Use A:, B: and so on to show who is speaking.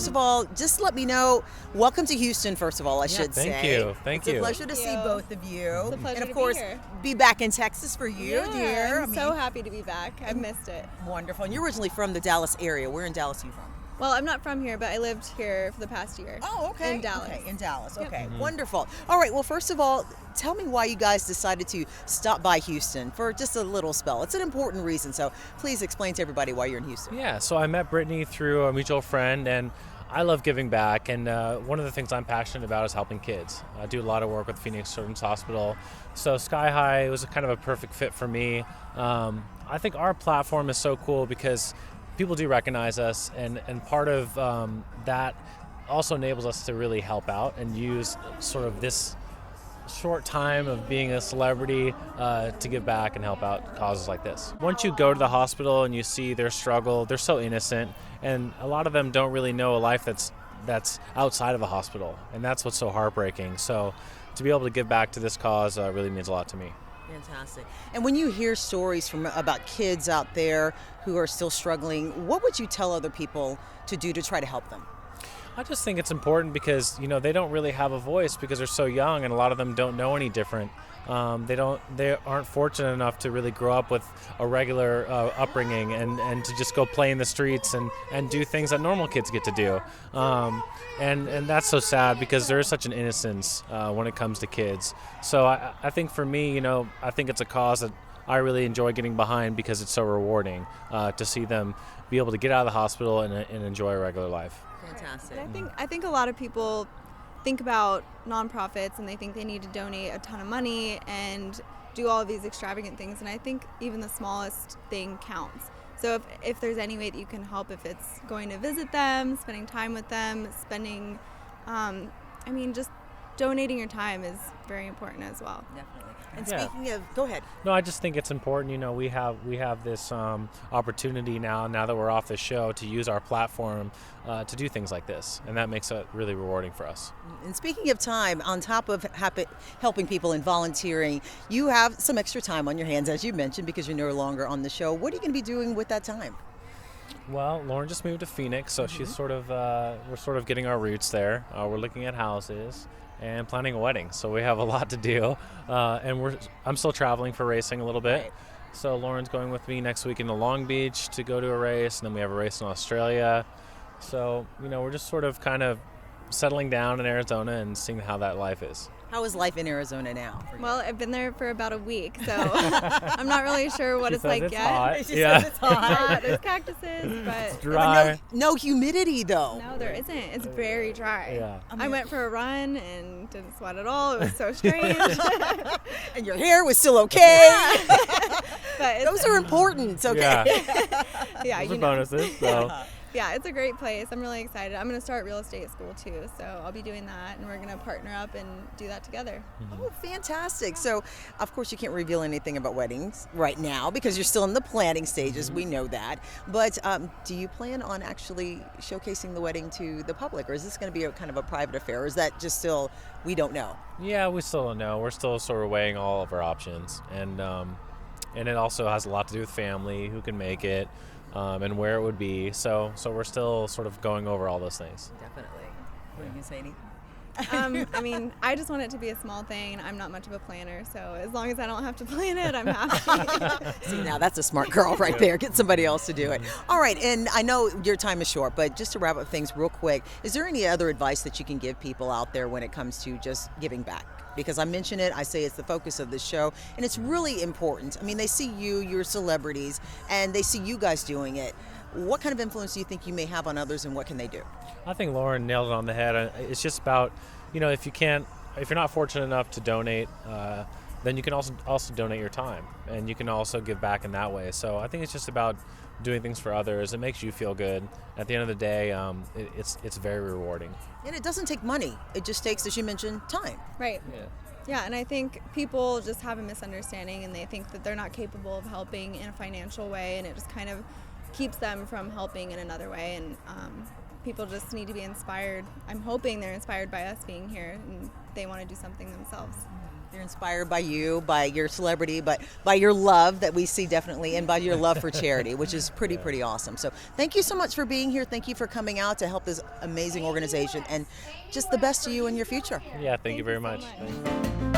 A: first of all, just let me know. Welcome to Houston, first of all, I should say.
B: Thank you.
A: It's a pleasure to see both of you.
C: It's a pleasure
A: and of
C: to
A: course,
C: be here.
A: be back in Texas for you, dear.
C: I'm so happy to be back. I've missed it.
A: Wonderful. And you're originally from the Dallas area. Where in Dallas are you from?
C: Well, I'm not from here, but I lived here for the past year.
A: Oh, okay.
C: In Dallas.
A: Okay, in Dallas.
C: Yep.
A: Okay, wonderful. All right, well, first of all, tell me why you guys decided to stop by Houston for just a little spell. It's an important reason, so please explain to everybody why you're in Houston.
B: Yeah, so I met Brittany through a mutual friend, and I love giving back, and one of the things I'm passionate about is helping kids. I do a lot of work with Phoenix Children's Hospital, so Sky High was kind of a perfect fit for me. I think our platform is so cool because people do recognize us, and part of that also enables us to really help out and use sort of this short time of being a celebrity to give back and help out causes like this. Once you go to the hospital and you see their struggle, they're so innocent, and a lot of them don't really know a life that's outside of a hospital, and that's what's so heartbreaking. So to be able to give back to this cause really means a lot to me.
A: Fantastic. And when you hear stories about kids out there who are still struggling, what would you tell other people to do to try to help them?
B: I just think it's important because, they don't really have a voice because they're so young, and a lot of them don't know any different. They aren't fortunate enough to really grow up with a regular upbringing and to just go play in the streets and do things that normal kids get to do. And that's so sad because there is such an innocence when it comes to kids. So I think for me, I think it's a cause that I really enjoy getting behind because it's so rewarding to see them be able to get out of the hospital and enjoy a regular life.
A: Fantastic.
C: And I think a lot of people think about nonprofits and they think they need to donate a ton of money and do all of these extravagant things, and I think even the smallest thing counts. So if there's any way that you can help, if it's going to visit them, spending time with them, spending, just donating your time is very important as well.
A: Definitely. And speaking of, go ahead.
B: No, I just think it's important. We have this opportunity now that we're off the show to use our platform to do things like this, and that makes it really rewarding for us.
A: And speaking of time, on top of helping people and volunteering, you have some extra time on your hands, as you mentioned, because you're no longer on the show. What are you going to be doing with that time?
B: Well, Lauren just moved to Phoenix, so she's we're sort of getting our roots there. We're looking at houses and planning a wedding, so we have a lot to do. And I'm still traveling for racing a little bit.
A: Right.
B: So Lauren's going with me next week into Long Beach to go to a race, and then we have a race in Australia. So, we're just sort of kind of settling down in Arizona and seeing how that life is.
A: How is life in Arizona now for you?
C: Well, I've been there for about a week, so I'm not really sure what it's like
B: it's
C: yet.
B: hot.
A: She says it's hot.
C: There's cactuses, but
B: It's dry.
A: No humidity, though.
C: no, there isn't. It's very dry.
B: Yeah.
C: I went for a run and didn't sweat at all. It was so strange.
A: And your hair was still okay.
C: But it's,
A: Those are important, okay?
B: Yeah,
C: yeah,
B: those are bonuses. So.
C: Yeah, it's a great place. I'm really excited. I'm going to start real estate school too, so I'll be doing that, and we're going to partner up and do that together.
A: Oh, fantastic. So, of course, you can't reveal anything about weddings right now because you're still in the planning stages. We know that. But do you plan on actually showcasing the wedding to the public, or is this going to be a kind of a private affair, or is that just still, we don't know?
B: Yeah, we still don't know. We're still sort of weighing all of our options, and it also has a lot to do with family, who can make it, and where it would be. So we're still sort of going over all those things.
A: Definitely. What are you going to say, anything?
C: I just want it to be a small thing. I'm not much of a planner, so as long as I don't have to plan it, I'm happy.
A: See, now that's a smart girl right there. Get somebody else to do it. All right, and I know your time is short, but just to wrap up things real quick, is there any other advice that you can give people out there when it comes to just giving back? Because I mention it, I say it's the focus of the show, and it's really important. I mean, they see you're celebrities, and they see you guys doing it. What kind of influence do you think you may have on others, and what can they do?
B: I think Lauren nailed it on the head. It's just about, if you're not fortunate enough to donate, then you can also donate your time, and you can also give back in that way. So I think it's just about doing things for others. It makes you feel good. At the end of the day, it's very rewarding.
A: And it doesn't take money. It just takes, as you mentioned, time.
C: Right.
B: Yeah.
C: Yeah, and I think people just have a misunderstanding, and they think that they're not capable of helping in a financial way, and it just kind of keeps them from helping in another way. And people just need to be inspired. I'm hoping they're inspired by us being here, and they want to do something themselves.
A: They're inspired by you, by your celebrity, but by your love that we see definitely, and by your love for charity, which is pretty awesome. So thank you so much for being here. Thank you for coming out to help this amazing organization, and just the best to you in your future.
B: Yeah, thank you very
C: so
B: much.
C: much.
B: Thanks.